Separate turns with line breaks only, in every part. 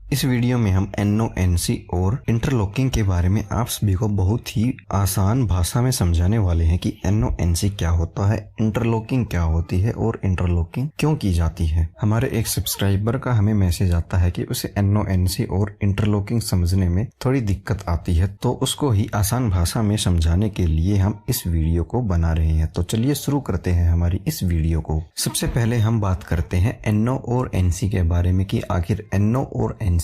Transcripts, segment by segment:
इस वीडियो में हम NONC और इंटरलॉकिंग के बारे में आप सभी को बहुत ही आसान भाषा में समझाने वाले हैं कि NONC क्या होता है, इंटरलॉकिंग क्या होती है और इंटरलॉकिंग क्यों की जाती है। हमारे एक सब्सक्राइबर का हमें मैसेज आता है कि उसे NONC और इंटरलॉकिंग समझने में थोड़ी दिक्कत आती है, तो उसको ही आसान भाषा में समझाने के लिए हम इस वीडियो को बना रहे हैं। तो चलिए शुरू करते हैं हमारी इस वीडियो को। सबसे पहले हम बात करते हैं NO और NC के बारे में कि आखिर NO और NC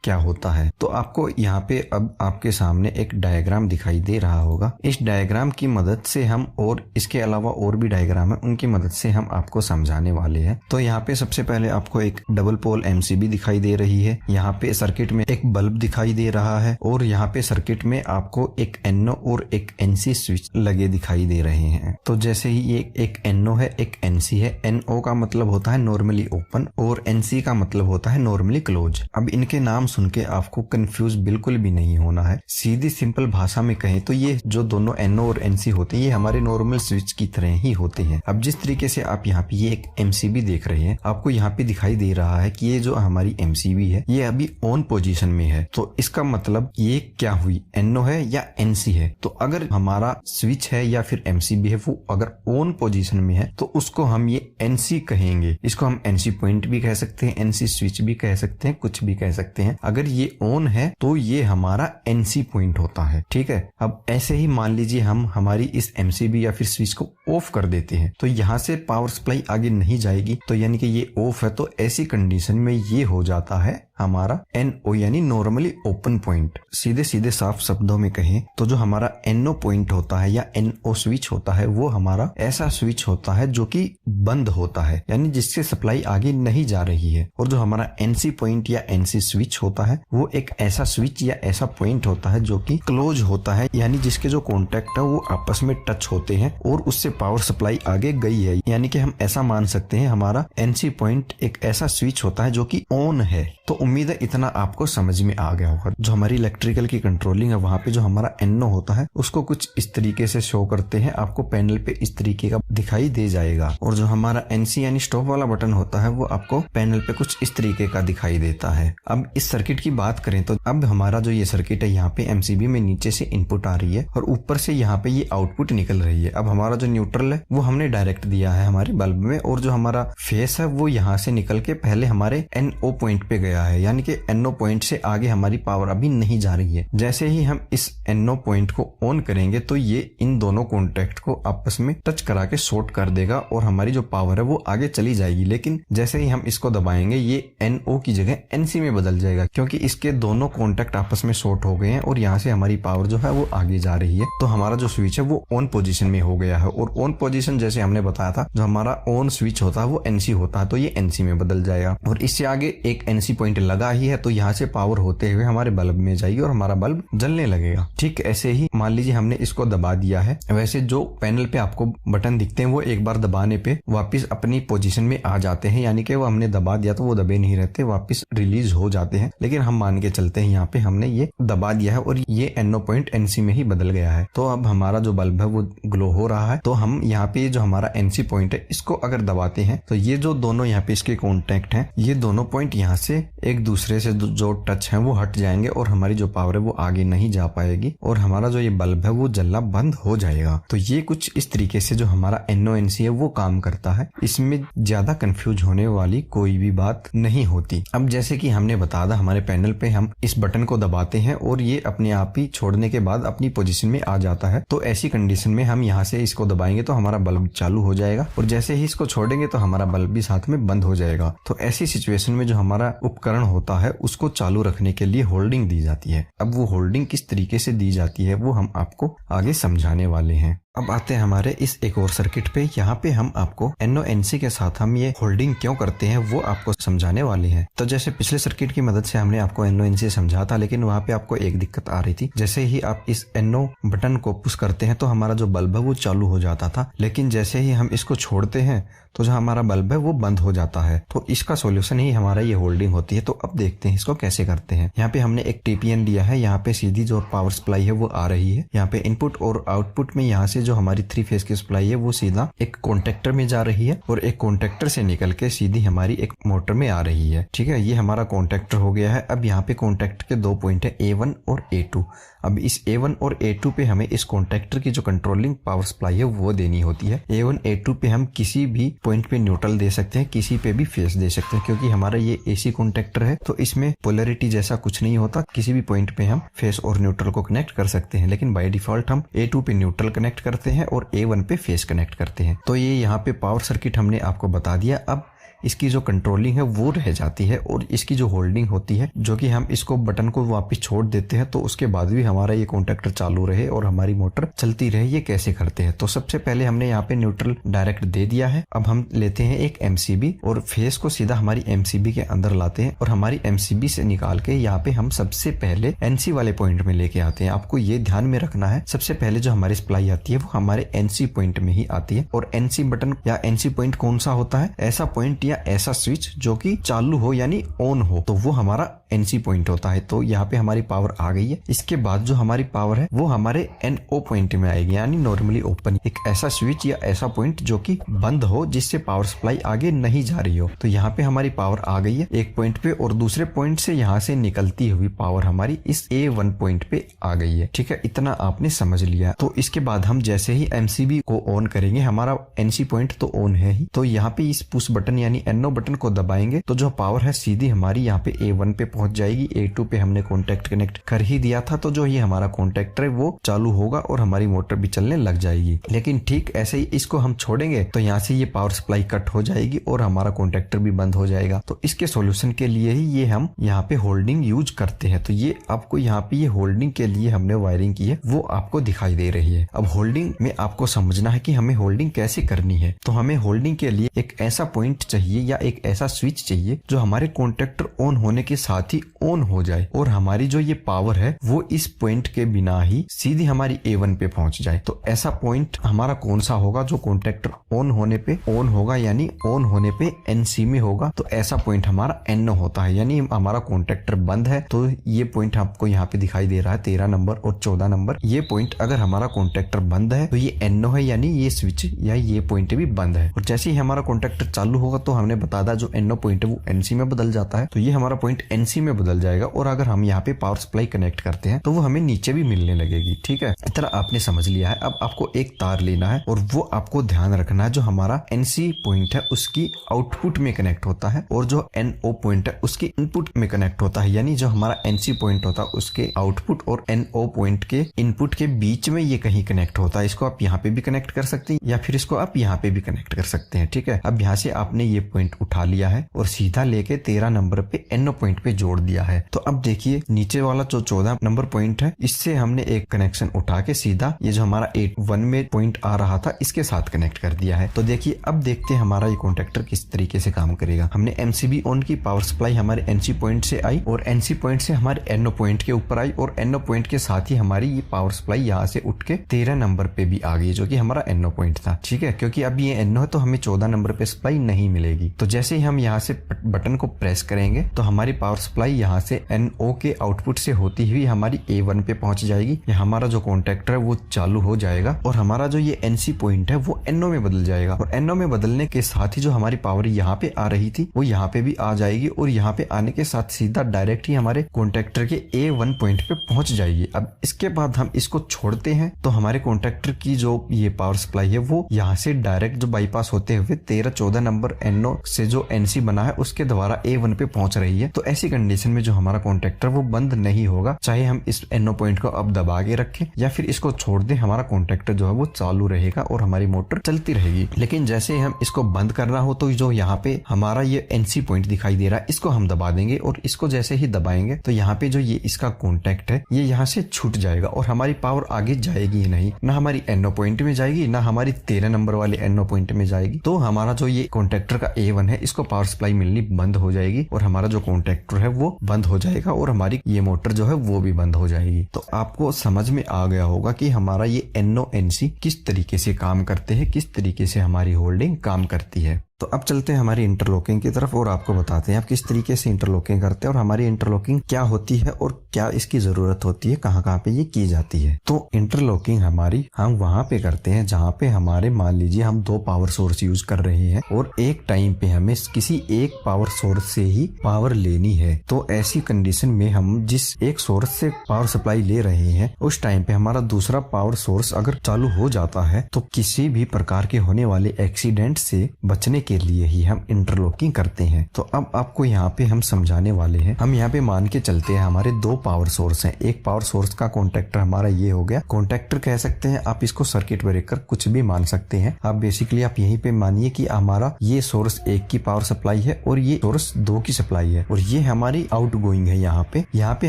क्या होता है। तो आपको यहाँ पे अब आपके सामने एक डायग्राम दिखाई दे रहा होगा। इस डायग्राम की मदद से हम, और इसके अलावा और भी डायग्राम है, उनकी मदद से हम आपको समझाने वाले हैं। तो यहाँ पे सबसे पहले आपको एक डबल पोल MCB दिखाई दे रही है। यहाँ पे सर्किट में एक बल्ब दिखाई दे रहा है और यहाँ पे सर्किट में आपको एक NO और एक NC स्विच लगे दिखाई दे रहे हैं। तो जैसे ही ये एक NO है, एक NC है। NO का मतलब होता है नॉर्मली ओपन और NC का मतलब होता है नॉर्मली क्लोज। अब इनके नाम सुन के आपको कंफ्यूज बिल्कुल भी नहीं होना है। सीधी सिंपल भाषा में कहें तो ये जो दोनों NO और NC होते हैं ये हमारे नॉर्मल स्विच की तरह ही होते हैं। अब जिस तरीके से आप यहाँ पे ये एक MCB देख रहे हैं, आपको यहाँ पे दिखाई दे रहा है कि ये जो हमारी MCB है ये अभी ऑन पोजीशन में है। तो इसका मतलब ये क्या हुई, NO है या NC है। तो अगर हमारा स्विच है या फिर MCB है वो अगर ऑन पोजीशन में है तो उसको हम ये NC कहेंगे। इसको हम NC पॉइंट भी कह सकते हैं, NC स्विच भी कह सकते हैं, कुछ भी कह सकते हैं। अगर ये ऑन है तो ये हमारा NC पॉइंट होता है। ठीक है। अब ऐसे ही मान लीजिए हम हमारी इस MCB या फिर स्विच को ऑफ कर देते हैं तो यहाँ से पावर सप्लाई आगे नहीं जाएगी, तो यानी कि ये ऑफ है। तो ऐसी कंडीशन में ये हो जाता है हमारा NO यानी नॉर्मली ओपन पॉइंट। सीधे सीधे साफ शब्दों में कहें तो जो हमारा NO पॉइंट होता है या NO स्विच होता है वो हमारा ऐसा स्विच होता है जो कि बंद होता है, यानी जिससे सप्लाई आगे नहीं जा रही है। और जो हमारा NC पॉइंट या NC स्विच होता है वो एक ऐसा स्विच या ऐसा पॉइंट होता है जो कि क्लोज होता है, यानी जिसके जो कॉन्टेक्ट है वो आपस में टच होते हैं और उससे पावर सप्लाई आगे गई है। यानी कि हम ऐसा मान सकते हैं हमारा NC पॉइंट एक ऐसा स्विच होता है जो कि ऑन है। तो उम्मीद है इतना आपको समझ में आ गया होगा। जो हमारी इलेक्ट्रिकल की कंट्रोलिंग है वहां पे जो हमारा NO होता है उसको कुछ इस तरीके से शो करते हैं, आपको पैनल पे इस तरीके का दिखाई दे जाएगा। और जो हमारा NC यानी स्टॉप वाला बटन होता है वो आपको पैनल पे कुछ इस तरीके का दिखाई देता है। अब इस सर्किट की बात करें तो अब हमारा जो ये सर्किट है यहाँ पे MCB में नीचे से इनपुट आ रही है और ऊपर से यहाँ पे ये आउटपुट निकल रही है। अब हमारा जो न्यूट्रल है वो हमने डायरेक्ट दिया है हमारे बल्ब में, और जो हमारा फेस है वो यहाँ से निकल के पहले हमारे NO पॉइंट पे गया है, यानी कि NO पॉइंट से आगे हमारी पावर अभी नहीं जा रही है। जैसे ही हम इस NO पॉइंट को ऑन करेंगे तो ये इन दोनों कॉन्टेक्ट को आपस में टच करा के शॉर्ट कर देगा और हमारी जो पावर है वो आगे चली जाएगी। लेकिन जैसे ही हम इसको दबाएंगे ये NO की जगह NC में बदल जाएगा, क्योंकि इसके दोनों कॉन्टेक्ट आपस में शॉर्ट हो गए हैं और यहाँ से हमारी पावर जो है वो आगे जा रही है। तो हमारा जो स्विच है वो ऑन पोजीशन में हो गया है, और ऑन पोजीशन जैसे हमने बताया था जो हमारा ऑन स्विच होता है वो NC होता है, तो ये NC में बदल जाएगा। और इससे आगे एक NC पॉइंट लगा ही है तो यहाँ से पावर होते हुए हमारे बल्ब में जाएगी और हमारा बल्ब जलने लगेगा। ठीक ऐसे ही मान लीजिए हमने इसको दबा दिया है। वैसे जो पैनल पे आपको बटन दिखते हैं वो एक बार दबाने पे वापस अपनी पोजीशन में आ जाते हैं, यानी कि वो हमने दबा दिया तो वो दबे नहीं रहते, वापस रिलीज हो जाते हैं। लेकिन हम मान के चलते हैं यहाँ पे हमने ये दबा दिया है और ये NO पॉइंट NC में ही बदल गया है। तो अब हमारा जो बल्ब है वो ग्लो हो रहा है। तो हम यहाँ पे जो हमारा NC पॉइंट है इसको अगर दबाते हैं तो ये जो दोनों यहाँ पे इसके कॉन्टेक्ट हैं ये दोनों पॉइंट यहाँ से एक दूसरे से जो टच है वो हट जाएंगे और हमारी जो पावर है वो आगे नहीं जा पाएगी और हमारा जो ये बल्ब है वो जलना बंद हो जाएगा। तो ये कुछ इस तरीके से जो हमारा NONC है वो काम करता है। इसमें ज्यादा कंफ्यूज होने वाली कोई भी बात नहीं होती। अब जैसे कि हमने बताया हमारे पैनल पे हम इस बटन को दबाते हैं और ये अपने आप ही छोड़ने के बाद अपनी पोजीशन में आ जाता है। तो ऐसी कंडीशन में हम यहाँ से इसको दबाएंगे तो हमारा बल्ब चालू हो जाएगा और जैसे ही इसको छोड़ेंगे तो हमारा बल्ब भी साथ में बंद हो जाएगा। तो ऐसी सिचुएशन में जो हमारा उपकरण होता है उसको चालू रखने के लिए होल्डिंग दी जाती है। अब वो होल्डिंग किस तरीके से दी जाती है वो हम आपको आगे समझाने वाले हैं। अब आते हैं हमारे इस एक और सर्किट पे। यहाँ पे हम आपको NONC के साथ हम ये होल्डिंग क्यों करते हैं वो आपको समझाने वाले हैं। तो जैसे पिछले सर्किट की मदद से हमने आपको NONC समझा था, लेकिन वहाँ पे आपको एक दिक्कत आ रही थी। जैसे ही आप इस NO बटन को पुश करते हैं तो हमारा जो बल्ब है वो चालू हो जाता था, लेकिन जैसे ही हम इसको छोड़ते हैं तो जो हमारा बल्ब है वो बंद हो जाता है। तो इसका सोल्यूशन ही हमारा ये होल्डिंग होती है। तो अब देखते हैं इसको कैसे करते हैं। यहाँ पे हमने एक TPN दिया है, यहाँ पे सीधी जो पावर सप्लाई है वो आ रही है। यहाँ पे इनपुट और आउटपुट में यहाँ से जो हमारी 3 फेज की सप्लाई है वो सीधा एक कॉन्टेक्टर में जा रही है और एक कॉन्टेक्टर से निकल के सीधी हमारी एक मोटर में आ रही है। ठीक है, ये हमारा कॉन्टेक्टर हो गया है। अब यहाँ पे कॉन्टेक्टर के 2 पॉइंट है, A1 और A2। अब इस A1 और A2 पे हमें इस कॉन्टेक्टर की जो कंट्रोलिंग पावर सप्लाई है वो देनी होती है। A1 A2 पे हम किसी भी पॉइंट पे न्यूट्रल दे सकते हैं, किसी पे भी फेस दे सकते हैं, क्योंकि हमारा ये AC कॉन्टेक्टर है तो इसमें पोलैरिटी जैसा कुछ नहीं होता। किसी भी पॉइंट पे हम फेस और न्यूट्रल को कनेक्ट कर सकते हैं, लेकिन बाय डिफॉल्ट हम A2 पे न्यूट्रल कनेक्ट करते हैं और A1 पे फेस कनेक्ट करते हैं। तो ये यहाँ पे पावर सर्किट हमने आपको बता दिया। अब इसकी जो कंट्रोलिंग है वो रह जाती है और इसकी जो होल्डिंग होती है, जो कि हम इसको बटन को वापस छोड़ देते हैं तो उसके बाद भी हमारा ये कॉन्टेक्टर चालू रहे और हमारी मोटर चलती रहे। ये कैसे करते हैं? तो सबसे पहले हमने यहाँ पे न्यूट्रल डायरेक्ट दे दिया है। अब हम लेते हैं एक MCB और फेस को सीधा हमारी MCB के अंदर लाते हैं और हमारी MCB से निकाल के यहाँ पे हम सबसे पहले NC वाले पॉइंट में लेके आते हैं। आपको ये ध्यान में रखना है, सबसे पहले जो हमारी सप्लाई आती है वो हमारे NC पॉइंट में ही आती है। और NC बटन या NC पॉइंट कौन सा होता है? ऐसा पॉइंट या ऐसा स्विच जो कि चालू हो यानी ऑन हो, तो वो हमारा NC पॉइंट होता है। तो यहाँ पे हमारी पावर आ गई है। इसके बाद जो हमारी पावर है वो हमारे NO पॉइंट में आएगी, यानी नॉर्मली ओपन। एक ऐसा स्विच या ऐसा पॉइंट जो कि बंद हो, जिससे पावर सप्लाई आगे नहीं जा रही हो। तो यहाँ पे हमारी पावर आ गई है एक पॉइंट पे और दूसरे पॉइंट से यहाँ से निकलती हुई पावर हमारी इस A1 पॉइंट पे आ गई है। ठीक है, इतना आपने समझ लिया। तो इसके बाद हम जैसे ही MCB को ऑन करेंगे, हमारा NC पॉइंट तो ऑन है ही, तो यहाँ पे इस पुश बटन यानी NO बटन को दबाएंगे तो जो पावर है सीधी हमारी यहाँ पे A1 पे पहुंच जाएगी। A2 पे हमने कॉन्टेक्ट कनेक्ट कर ही दिया था, तो जो ये हमारा कॉन्टेक्टर है वो चालू होगा और हमारी मोटर भी चलने लग जाएगी। लेकिन ठीक ऐसे ही इसको हम छोड़ेंगे तो यहाँ से ये पावर सप्लाई कट हो जाएगी और हमारा कॉन्टेक्टर भी बंद हो जाएगा। तो इसके सोल्यूशन के लिए ही ये हम यहाँ पे होल्डिंग यूज करते हैं। तो ये आपको यहाँ पे ये होल्डिंग के लिए हमने वायरिंग की है वो आपको दिखाई दे रही है। अब होल्डिंग में आपको समझना है कि हमें होल्डिंग कैसे करनी है। तो हमें होल्डिंग के लिए एक ऐसा पॉइंट चाहिए या एक ऐसा स्विच चाहिए जो हमारे कॉन्टेक्टर ऑन होने के साथ ही ऑन हो जाए और हमारी जो ये पावर है वो इस पॉइंट के बिना ही सीधी हमारी A1 पे पहुंच जाए। तो ऐसा पॉइंट हमारा कौन सा होगा? जो कॉन्टेक्टर ऑन होने पे ऑन होगा, यानी ऑन होने पे NC में होगा। तो ऐसा पॉइंट हमारा NO होता है, यानी हमारा कॉन्टेक्टर बंद है। तो ये पॉइंट आपको यहाँ पे दिखाई दे रहा है 13 नंबर और 14 नंबर। ये पॉइंट अगर हमारा कॉन्टेक्टर बंद है तो ये NO है, यानी ये स्विच या ये पॉइंट भी बंद है। और जैसे ही हमारा कॉन्टेक्टर चालू होगा तो हमने बता दिया जो NO पॉइंट है वो NC में बदल जाता है। तो ये हमारा पॉइंट NC में बदल जाएगा और अगर हम यहाँ पे पावर सप्लाई कनेक्ट करते हैं तो वो हमें नीचे भी मिलने लगेगी। ठीक है, इस तरह आपने समझ लिया है। अब आपको एक तार लेना है और वो आपको ध्यान रखना है जो हमारा NC पॉइंट है उसकी आउटपुट में कनेक्ट होता है और जो NO पॉइंट है उसकी इनपुट में कनेक्ट होता है। यानी जो हमारा NC पॉइंट होता है उसके आउटपुट और NO पॉइंट के इनपुट के बीच में ये कहीं कनेक्ट होता है। इसको आप यहाँ पे भी कनेक्ट कर सकते हैं या फिर इसको आप यहाँ पे भी कनेक्ट कर सकते हैं। ठीक है, अब यहाँ से आपने ये पॉइंट उठा लिया है और सीधा लेके 13 नंबर पे NO पॉइंट पे जोड़ दिया है। तो अब देखिए नीचे वाला जो 14 नंबर पॉइंट है इससे हमने एक कनेक्शन उठा के सीधा ये जो हमारा 1 में पॉइंट आ रहा था इसके साथ कनेक्ट कर दिया है। तो देखिए अब देखते हैं हमारा ये कॉन्टेक्टर किस तरीके से काम करेगा। हमने MCB ऑन की, पावर सप्लाई हमारे NC पॉइंट से आई और NC पॉइंट से हमारे NO पॉइंट के ऊपर आई और NO पॉइंट के साथ ही हमारी ये पावर सप्लाई यहाँ से उठ के 13 नंबर पे भी आ गई जो कि हमारा NO पॉइंट था। ठीक है, क्योंकि अब ये NO है तो हमें 14 नंबर पे सप्लाई नहीं मिलेगी। तो जैसे ही हम यहाँ से बटन को प्रेस करेंगे तो हमारी पावर सप्लाई यहाँ से NO के आउटपुट से होती हुई हमारी A1 पे पहुंच जाएगी। या हमारा जो कॉन्टेक्टर है वो चालू हो जाएगा और हमारा जो ये NC पॉइंट है वो NO में बदल जाएगा और NO में बदलने के साथ ही जो हमारी पावर यहाँ पे आ रही थी वो यहाँ पे भी आ जाएगी और यहाँ पे आने के साथ सीधा डायरेक्ट ही हमारे कॉन्टेक्टर के A1 पॉइंट पे पहुंच जाएगी। अब इसके बाद हम इसको छोड़ते हैं तो हमारे कॉन्टेक्टर की जो ये पावर सप्लाई है वो यहाँ से डायरेक्ट जो बाईपास होते हुए 13-14 नंबर NO से जो NC बना है उसके द्वारा A1 पे पहुंच रही है। तो ऐसी कंडीशन में जो हमारा कॉन्टेक्टर वो बंद नहीं होगा, चाहे हम इस NO पॉइंट को अब दबा के रखें या फिर इसको छोड़ दें, हमारा कॉन्टेक्टर जो है वो चालू रहेगा और हमारी मोटर चलती रहेगी। लेकिन जैसे ही हम इसको बंद करना हो तो जो यहाँ पे हमारा ये NC पॉइंट दिखाई दे रहा है इसको हम दबा देंगे और इसको जैसे ही दबाएंगे तो यहाँ पे जो ये इसका कॉन्टेक्ट है ये यहाँ से छूट जाएगा और हमारी पावर आगे जाएगी ही नहीं, ना हमारी NO पॉइंट में जाएगी ना हमारी 13 नंबर वाले NO पॉइंट में जाएगी। तो हमारा जो ये कॉन्टेक्टर का A1 है इसको पावर सप्लाई मिलनी बंद हो जाएगी और हमारा जो कॉन्टेक्टर है वो बंद हो जाएगा और हमारी ये मोटर जो है वो भी बंद हो जाएगी। तो आपको समझ में आ गया होगा कि हमारा ये NO NC किस तरीके से काम करते हैं, किस तरीके से हमारी होल्डिंग काम करती है। तो अब चलते हैं हमारी इंटरलॉकिंग की तरफ और आपको बताते हैं आप किस तरीके से इंटरलॉकिंग करते हैं और हमारी इंटरलॉकिंग क्या होती है और क्या इसकी जरूरत होती है, कहाँ कहाँ पे ये की जाती है। तो इंटरलॉकिंग हमारी हम वहां पे करते हैं जहाँ पे हमारे मान लीजिए हम 2 पावर सोर्स यूज कर रहे हैं और एक टाइम पे हमें किसी एक पावर सोर्स से ही पावर लेनी है। तो ऐसी कंडीशन में हम जिस एक सोर्स से पावर सप्लाई ले रहे हैं उस टाइम पे हमारा दूसरा पावर सोर्स अगर चालू हो जाता है तो किसी भी प्रकार के होने वाले एक्सीडेंट से बचने के लिए ही हम इंटरलॉकिंग करते हैं। तो अब आपको यहाँ पे हम समझाने वाले हैं। हम यहाँ पे मान के चलते हैं हमारे 2 पावर सोर्स हैं। एक पावर सोर्स का कॉन्टेक्टर हमारा ये हो गया, कॉन्टेक्टर कह सकते हैं आप इसको, सर्किट ब्रेकर कुछ भी मान सकते हैं आप। बेसिकली आप यहीं पे मानिए कि हमारा ये सोर्स 1 की पावर सप्लाई है और ये सोर्स 2 की सप्लाई है और ये हमारी आउट गोइंग है। यहाँ पे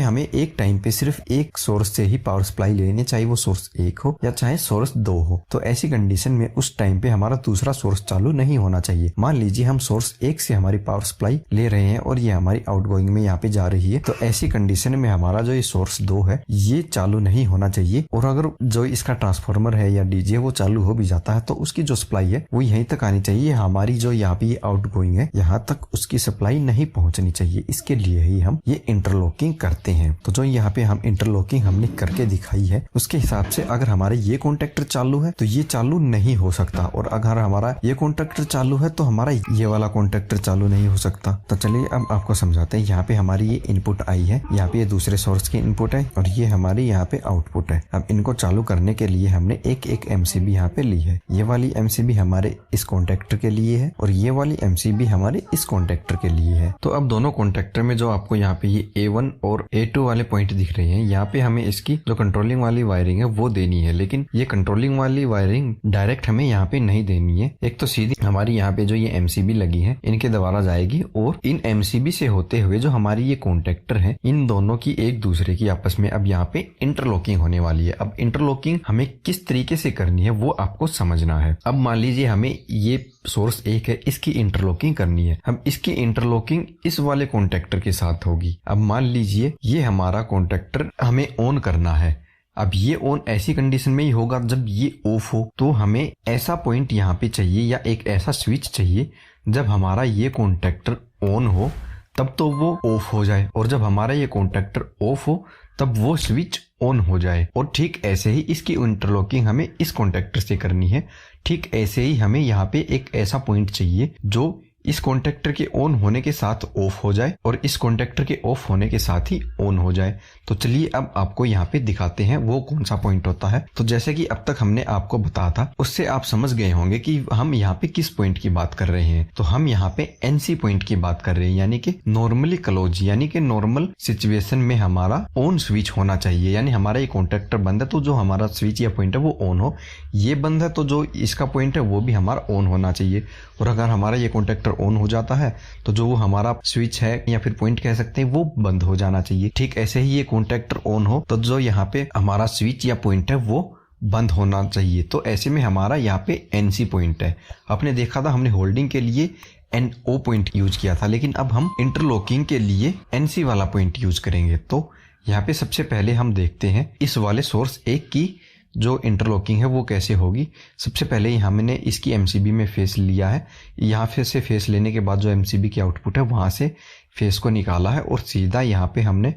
हमें एक टाइम पे सिर्फ एक सोर्स से ही पावर सप्लाई लेनी, चाहे वो सोर्स 1 हो या चाहे सोर्स 2 हो। तो ऐसी कंडीशन में उस टाइम पे हमारा दूसरा सोर्स चालू नहीं होना चाहिए। मान लीजिए हम सोर्स 1 से हमारी पावर सप्लाई ले रहे हैं और ये हमारी आउटगोइंग में यहाँ पे जा रही है। तो ऐसी कंडीशन में हमारा जो ये सोर्स 2 है ये चालू नहीं होना चाहिए और अगर जो इसका ट्रांसफार्मर है या डीजे वो चालू हो भी जाता है तो उसकी जो सप्लाई है वो यहीं तक आनी चाहिए। हमारी जो यहाँ पे ये आउटगोइंग है यहाँ तक उसकी सप्लाई नहीं पहुंचनी चाहिए। इसके लिए ही हम ये इंटरलॉकिंग करते हैं। तो जो यहाँ पे हम इंटरलॉकिंग हमने करके दिखाई है उसके हिसाब से अगर हमारे ये कॉन्टेक्टर चालू है तो ये चालू नहीं हो सकता और अगर हमारा ये कॉन्टेक्टर चालू है तो हमारा ये वाला कॉन्टेक्टर चालू नहीं हो सकता। तो चलिए अब आपको समझाते हैं। यहाँ पे हमारी ये इनपुट आई है, यहाँ पे ये दूसरे सोर्स की इनपुट है और ये हमारी यहाँ पे आउटपुट है। अब इनको चालू करने के लिए हमने एक एमसीबी यहाँ पे ली है। ये वाली एमसीबी हमारे इस कॉन्टेक्टर के लिए है और ये वाली एमसीबी हमारे इस कॉन्टेक्टर के लिए है। तो अब दोनों कॉन्टेक्टर में जो आपको यहाँ पे ये A1 और A2 वाले पॉइंट दिख रहे हैं, यहाँ पे हमें इसकी जो कंट्रोलिंग वाली वायरिंग है वो देनी है। लेकिन ये कंट्रोलिंग वाली वायरिंग डायरेक्ट हमें यहाँ पे नहीं देनी है। एक तो सीधी हमारी यहाँ पे जो ये एमसीबी लगी है इनके द्वारा जाएगी और इन एमसीबी से होते हुए जो हमारी ये कॉन्टेक्टर है इन दोनों की एक दूसरे की आपस में अब यहाँ पे इंटरलॉकिंग होने वाली है। अब इंटरलॉकिंग हमें किस तरीके से करनी है वो आपको समझना है। अब मान लीजिए हमें ये सोर्स 1 है, इसकी इंटरलॉकिंग करनी है। हम इसकी इंटरलॉकिंग इस वाले कॉन्टेक्टर के साथ होगी। अब मान लीजिए ये हमारा कॉन्टेक्टर हमें ऑन करना है। अब ये ऑन ऐसी कंडीशन में ही होगा जब ये ऑफ हो। तो हमें ऐसा पॉइंट यहाँ पे चाहिए या एक ऐसा स्विच चाहिए जब हमारा ये कॉन्टेक्टर ऑन हो तब तो वो ऑफ हो जाए और जब हमारा ये कॉन्टेक्टर ऑफ हो तब वो स्विच ऑन हो जाए। और ठीक ऐसे ही इसकी इंटरलॉकिंग हमें इस कॉन्टेक्टर से करनी है। ठीक ऐसे ही हमें यहाँ पे एक ऐसा पॉइंट चाहिए जो इस कॉन्टेक्टर के ऑन होने के साथ ऑफ हो जाए और इस कॉन्टेक्टर के ऑफ होने के साथ ही ऑन हो जाए। तो चलिए अब आपको यहाँ पे दिखाते हैं वो कौन सा पॉइंट होता है। तो जैसे कि अब तक हमने आपको बताया था उससे आप समझ गए होंगे कि हम यहाँ पे किस पॉइंट की बात कर रहे हैं। तो हम यहाँ पे एनसी पॉइंट की बात कर रहे हैं, यानी कि नॉर्मली क्लोज, यानी कि नॉर्मल सिचुएशन में हमारा ऑन स्विच होना चाहिए। यानी हमारा ये कॉन्टेक्टर बंद है तो जो हमारा स्विच या पॉइंट है वो ऑन हो, ये बंद है तो जो इसका पॉइंट है वो भी हमारा ऑन होना चाहिए। और अगर हमारा ये कॉन्टेक्टर ऑन हो जाता है तो जो वो हमारा स्विच है या फिर पॉइंट कह सकते हैं वो बंद हो जाना चाहिए। ठीक ऐसे ही ये कॉन्टेक्टर ऑन हो तो जो यहाँ पे हमारा स्विच या पॉइंट है वो बंद होना चाहिए। तो ऐसे में हमारा यहाँ पे एनसी पॉइंट है। आपने देखा था हमने होल्डिंग के लिए NO पॉइंट यूज किया था, लेकिन अब हम इंटरलॉकिंग के लिए NC वाला पॉइंट यूज करेंगे। तो यहाँ पे सबसे पहले हम देखते हैं इस वाले सोर्स 1 की जो इंटरलॉकिंग है वो कैसे होगी। सबसे पहले हमने इसकी एमसीबी में फेस लिया है। यहाँ से फेस लेने के बाद जो एमसीबी की आउटपुट है वहां से फेस को निकाला है और सीधा यहाँ पे हमने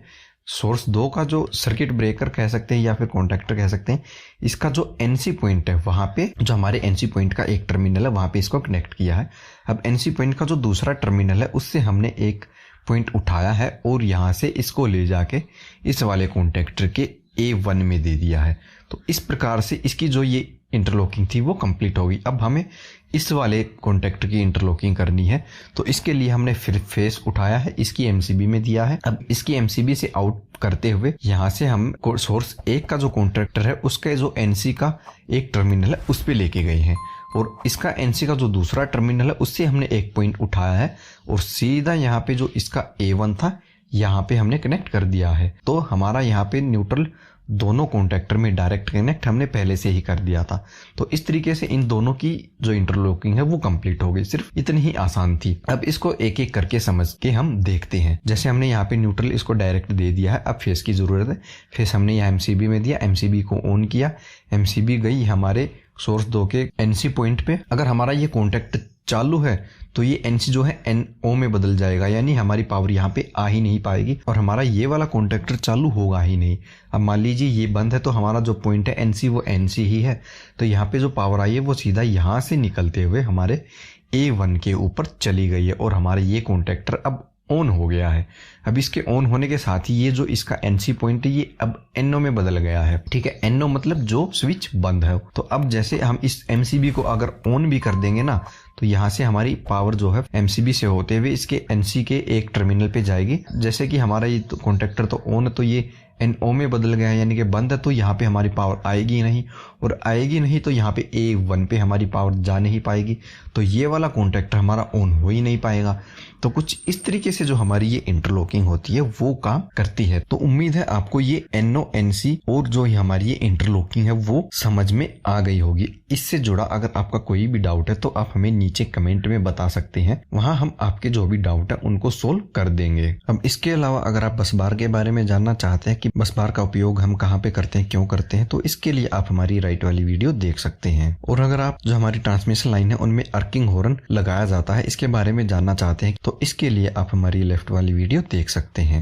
सोर्स 2 का जो सर्किट ब्रेकर कह सकते हैं या फिर कॉन्टेक्टर कह सकते हैं, इसका जो एनसी पॉइंट है वहां पे जो हमारे एनसी पॉइंट का एक टर्मिनल है वहां पे इसको कनेक्ट किया है। अब एनसी पॉइंट का जो दूसरा टर्मिनल है उससे हमने एक पॉइंट उठाया है और यहाँ से इसको ले जाके इस वाले कॉन्टेक्टर के A1 में दे दिया है। तो इस प्रकार से इसकी जो ये इंटरलॉकिंग थी वो कंप्लीट होगी। अब हमें इस वाले कॉन्टेक्टर की इंटरलॉकिंग करनी है तो इसके लिए हमने फिर फेस उठाया है, इसकी एमसीबी में दिया है। अब इसकी एमसीबी से आउट करते हुए यहाँ से हम सोर्स 1 का जो कॉन्ट्रैक्टर है उसके जो एनसी का एक टर्मिनल है उस पे लेके गए हैं और इसका एनसी का जो दूसरा टर्मिनल है उससे हमने एक पॉइंट उठाया है और सीधा यहाँ पे जो इसका A1 था यहाँ पे हमने कनेक्ट कर दिया है। तो हमारा यहाँ पे न्यूट्रल दोनों कॉन्टेक्टर में डायरेक्ट कनेक्ट हमने पहले से ही कर दिया था। तो इस तरीके से इन दोनों की जो इंटरलॉकिंग है वो कंप्लीट हो गई। सिर्फ इतनी ही आसान थी। अब इसको एक एक करके समझ के हम देखते हैं। जैसे हमने यहाँ पे न्यूट्रल इसको डायरेक्ट दे दिया है, अब फेस की जरूरत है। फेस हमने यहाँ एमसीबी में दिया, एमसीबी को ऑन किया, एमसीबी गई हमारे सोर्स 2 के एनसी पॉइंट पे। अगर हमारा ये कॉन्टेक्ट चालू है तो ये NC जो है NO में बदल जाएगा, यानी हमारी पावर यहाँ पे आ ही नहीं पाएगी और हमारा ये वाला कॉन्टेक्टर चालू होगा ही नहीं। अब मान लीजिए ये बंद है तो हमारा जो पॉइंट है NC वो NC ही है, तो यहाँ पे जो पावर आई है वो सीधा यहाँ से निकलते हुए हमारे A1 के ऊपर चली गई है और हमारा ये कॉन्टेक्टर अब ऑन हो गया है। अब इसके ऑन होने के साथ ही ये जो इसका NC पॉइंट है ये अब NO में बदल गया है। ठीक है, NO मतलब जो स्विच बंद है। तो अब जैसे हम इस MCB को अगर ऑन भी कर देंगे ना, तो यहाँ से हमारी पावर जो है MCB से होते हुए इसके NC के एक टर्मिनल पे जाएगी। जैसे कि हमारा ये तो कॉन्टेक्टर तो ऑन है तो ये NO में बदल गया है, यानी कि बंद है, तो यहाँ पे हमारी पावर आएगी नहीं, और आएगी नहीं तो यहाँ पे A1 पे हमारी पावर जा नहीं पाएगी, तो ये वाला कॉन्टेक्टर हमारा ऑन हो ही नहीं पाएगा। तो कुछ इस तरीके से जो हमारी ये इंटरलॉकिंग होती है वो काम करती है। तो उम्मीद है आपको ये NO NC और जो हमारी ये इंटरलॉकिंग है वो समझ में आ गई होगी। इससे जुड़ा अगर आपका कोई भी डाउट है तो आप हमें नीचे कमेंट में बता सकते हैं, वहां हम आपके जो भी डाउट है उनको सोल्व कर देंगे। अब इसके अलावा अगर आप बस बार के बारे में जानना चाहते हैं कि बस बार का उपयोग हम कहाँ पे करते हैं, क्यों करते हैं, तो इसके लिए आप हमारी राइट वाली वीडियो देख सकते हैं। और अगर आप जो हमारी ट्रांसमिशन लाइन है उनमें अर्किंग हॉर्न लगाया जाता है इसके बारे में जानना चाहते हैं तो इसके लिए आप हमारी लेफ्ट वाली वीडियो देख सकते हैं।